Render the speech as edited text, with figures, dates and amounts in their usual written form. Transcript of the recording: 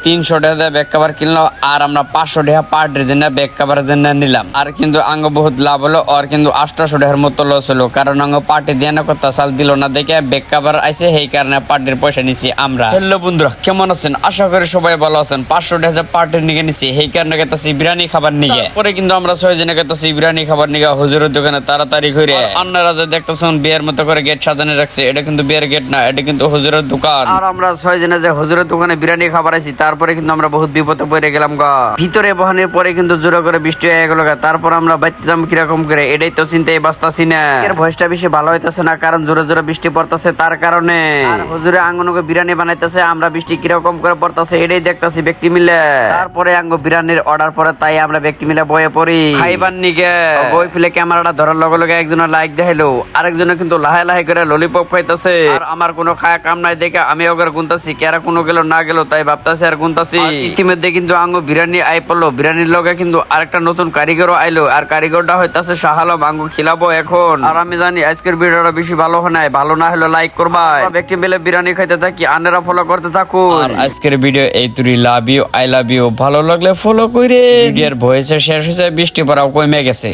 300 টাকা bag cover কিনলো আর আমরা 500 টাকা পার্টির জন্য ব্যাগ কাভারের জন্য নিলাম। আর কিন্তু আঙ্গ বহুত লাভ হলো, আর কিন্তু 800 টাকার মতো লস হলো, কারণ আঙ্গ পার্টি দিয়ে না কথা চাল দিল না দেখে ব্যাগ কাভার আইসে, সেই কারণে পার্টির পয়সা নিছি আমরা। হ্যালো বন্ধুরা, কেমন আছেন? আশা করি সবাই ভালো আছেন। 500 টাকা পার্টির নিয়ে নিছি, সেই কারণে গেতাছি বিরিয়ানি খাবার নিয়ে। পরে কিন্তু আমরা 6 জনে গেতাছি বিরিয়ানি খাবার নিয়ে হুজুরের দোকানে তাড়াতাড়ি করে। আপনারা যে দেখতেছেন বিয়ের মতো করে গেট সাজানো রাখছে, এটা কিন্তু বিয়ের গেট না, এটা কিন্তু হুজুরের দোকান। আর আমরা 6 জনে যে হুজুরের দোকানে বিরিয়ানি খাবার আইছি, তারপরে কিন্তু আমরা বহুত বিপদে পড়ে গেলাম গা। ভিতরে বহানের পরে কিন্তু জোরে করে বৃষ্টি হয়ে গেল গা। তারপর আমরা বাইতে যাম কিরকম করে, এটাই তো চিন্তায় বাঁচতাছি না। এর ভয়েসটা বেশি ভালো হইতাছে না, কারণ জোরে জোরে বৃষ্টি পড়তাছে তার কারণে। আর হুজুরে আঙ্গনকে বিরিয়ানি বানাইতেছে, আমরা বৃষ্টি কিরকম করে পড়তাছে এটাই দেখতাছি ব্যক্তি মিলে। তারপরে আঙ্গ বিরিয়ানির অর্ডার পরে তাই আমরা ব্যক্তি মিলে বয়ে পড়ি খাইবার নিগে। বই ফেলে ক্যামেরাটা ধরার লগে লগে একজনের লাইক দেখাইলো, আরেকজনে কিন্তু লাহে লাহে করে ললিপপ খাইতেছে। আর আমার কোনো খায়া কাম নাই দেখে আমি ওকে গুনতাছি, কেরা কোনো গেল না গেল তাই ভাবতাছি আর গুনতাছি। ইতিমধ্যে কিন্তু আঙ্গ বিরিয়ানি আই পড়লো, বিরিয়ানির লগে কিন্তু আরেকটা নতুন কারিগরও আইলো, আর কারিগরটা হইতাছে শাহালম। আঙ্গ খিলাবো এখন। আর আমি জানি আজকের ভিডিওটা বেশি ভালো হয় নাই, ভালো না হলে লাইক করবা। ব্যক্তি মিলে বিরিয়ানি খাইতে থাকি, আনেরা ফলো করতে থাকুন। আর আজকের ভিডিও এই তুই love you, I love you. ভালো লাগলে ফলো করে। ভিডিওর ভয়েসে শেষ হয়েছে, বৃষ্টি পড়াও কমে গেছে।